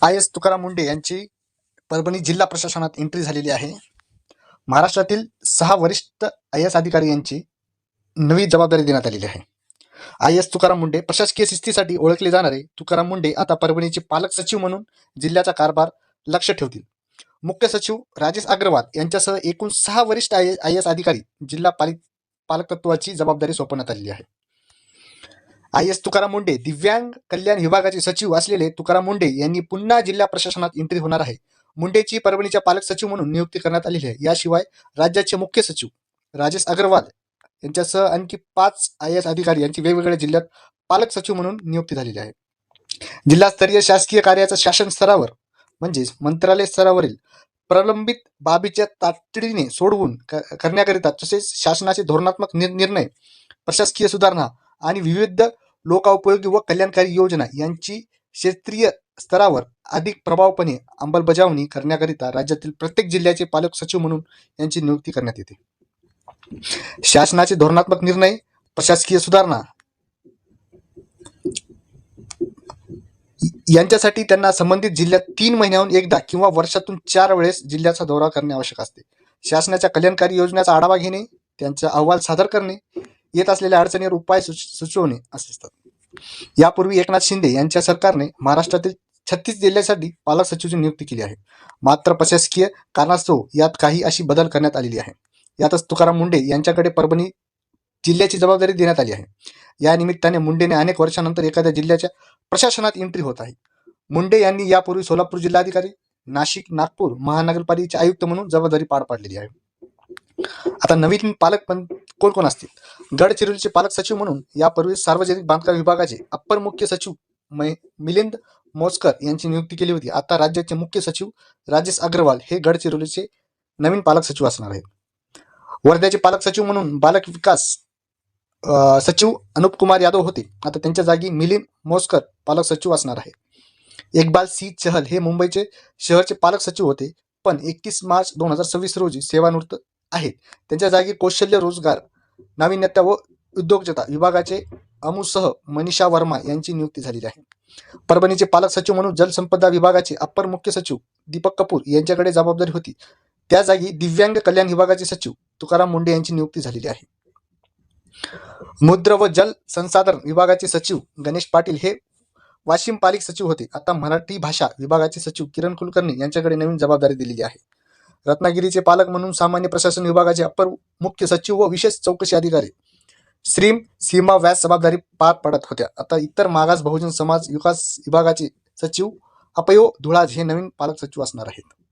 आय.एस. तुकाराम मुंढे यांची परभणी जिल्हा प्रशासनात एंट्री झालेली आहे. महाराष्ट्रातील 6 वरिष्ठ आय.एस. अधिकारी यांची नवी जबाबदारी देण्यात आलेली आहे. आय.एस. तुकाराम मुंढे प्रशासकीय शिस्तीसाठी ओळखले जाणारे तुकाराम मुंढे आता परभणीचे पालक सचिव म्हणून जिल्ह्याचा कारभार लक्ष ठेवतील. मुख्य सचिव राजेश अग्रवाल यांच्यासह एकूण 6 वरिष्ठ आय.एस. अधिकारी जिल्हा पालकत्वाची जबाबदारी सोपवण्यात आलेली आहे. आय.एस. तुकाराम मुंढे दिव्यांग कल्याण विभागाचे सचिव असलेले तुकाराम मुंढे यांनी पुन्हा जिल्हा प्रशासनात एंट्री होणार आहे. मुंढेची परभणीच्या पालक सचिव म्हणून नियुक्ती करण्यात आलेली आहे. याशिवाय राज्याचे मुख्य सचिव राजेश अग्रवाल यांच्यासह आणखी 5 आय.एस. अधिकारी यांची वेगवेगळ्या जिल्ह्यात पालक सचिव म्हणून नियुक्ती झालेली आहे. जिल्हास्तरीय शासकीय कार्याचा शासन स्तरावर म्हणजेच मंत्रालय स्तरावरील प्रलंबित बाबीच्या तातडीने सोडवून करण्याकरिता तसेच शासनाचे धोरणात्मक निर्णय, प्रशासकीय सुधारणा आणि विविध लोकोपयोगी व कल्याणकारी योजना यांची क्षेत्रीय स्तरावर अधिक प्रभावपणे अंमलबजावणी करण्याकरिता राज्यातील प्रत्येक जिल्ह्याचे पालक सचिव म्हणून यांची नियुक्ती करण्यात येते. शासनाचे धोरणात्मक निर्णय, प्रशासकीय सुधारणा यांच्यासाठी त्यांना संबंधित जिल्ह्यात 3 महिन्याहून एकदा किंवा वर्षातून 4 वेळेस जिल्ह्याचा दौरा करणे आवश्यक असते. शासनाच्या कल्याणकारी योजनेचा आढावा घेणे, त्यांचा अहवाल सादर करणे, येत असलेल्या अडचणीवर उपाय सुचवणे असे असतात. यापूर्वी एकनाथ शिंदे यांच्या सरकारने महाराष्ट्रातील 36 जिल्ह्यासाठी पालक सचिवची नियुक्ती केली आहे. मात्र प्रशासकीय कारणास्तव यात काही अशी बदल करण्यात आलेली आहे. यातच तुकाराम मुंढे यांच्याकडे परभणी जिल्ह्याची जबाबदारी देण्यात आली आहे. या निमित्ताने मुंढेने अनेक वर्षानंतर एखाद्या जिल्ह्याच्या प्रशासनात एंट्री होत आहे. मुंढे यांनी यापूर्वी सोलापूर जिल्हाधिकारी, नाशिक, नागपूर महानगरपालिकेचे आयुक्त म्हणून जबाबदारी पार पाडलेली आहे. आता नवीन पालक कोण कोण असतील? गडचिरोलीचे पालक सचिव म्हणून यापूर्वी सार्वजनिक बांधकाम विभागाचे अप्पर मुख्य सचिव मिलिंद मोस्कर यांची नियुक्ती केली होती. आता राज्याचे मुख्य सचिव राजेश अग्रवाल हे गडचिरोलीचे नवीन पालक सचिव असणार आहेत. वर्ध्याचे पालक सचिव म्हणून बालक विकास सचिव अनुप कुमार यादव होते. आता त्यांच्या जागी मिलिंद मोस्कर पालक सचिव असणार आहे. इकबाल सिंह चहल हे मुंबईचे शहरचे पालक सचिव होते, पण 31 मार्च 2026 रोजी सेवानिवृत्त आहेत. त्यांच्या जागी कौशल्य, रोजगार, नाविन्यता व उद्योजकता विभागाचे अमुसह मनीषा वर्मा यांची नियुक्ती झालेली आहे. परभणीचे पालक सचिव म्हणून जलसंपदा विभागाचे अप्पर मुख्य सचिव दीपक कपूर यांच्याकडे जबाबदारी होती. त्या जागी दिव्यांग कल्याण विभागाचे सचिव तुकाराम मुंढे यांची नियुक्ती झालेली आहे. मुद्र व जल संसाधन विभागाचे सचिव गणेश पाटील हे वाशिम पालिक सचिव होते. आता मराठी भाषा विभागाचे सचिव किरण कुलकर्णी यांच्याकडे नवीन जबाबदारी दिलेली आहे. रत्नागिरीचे पालक म्हणून सामान्य प्रशासन विभागाचे अप्पर मुख्य सचिव व विशेष चौकशी अधिकारी सीमा व्यास जबाबदारी पार पडत होत्या. आता इतर मागास बहुजन समाज विकास विभागाचे सचिव अपयो धुळाज हे नवीन पालक सचिव असणार आहेत.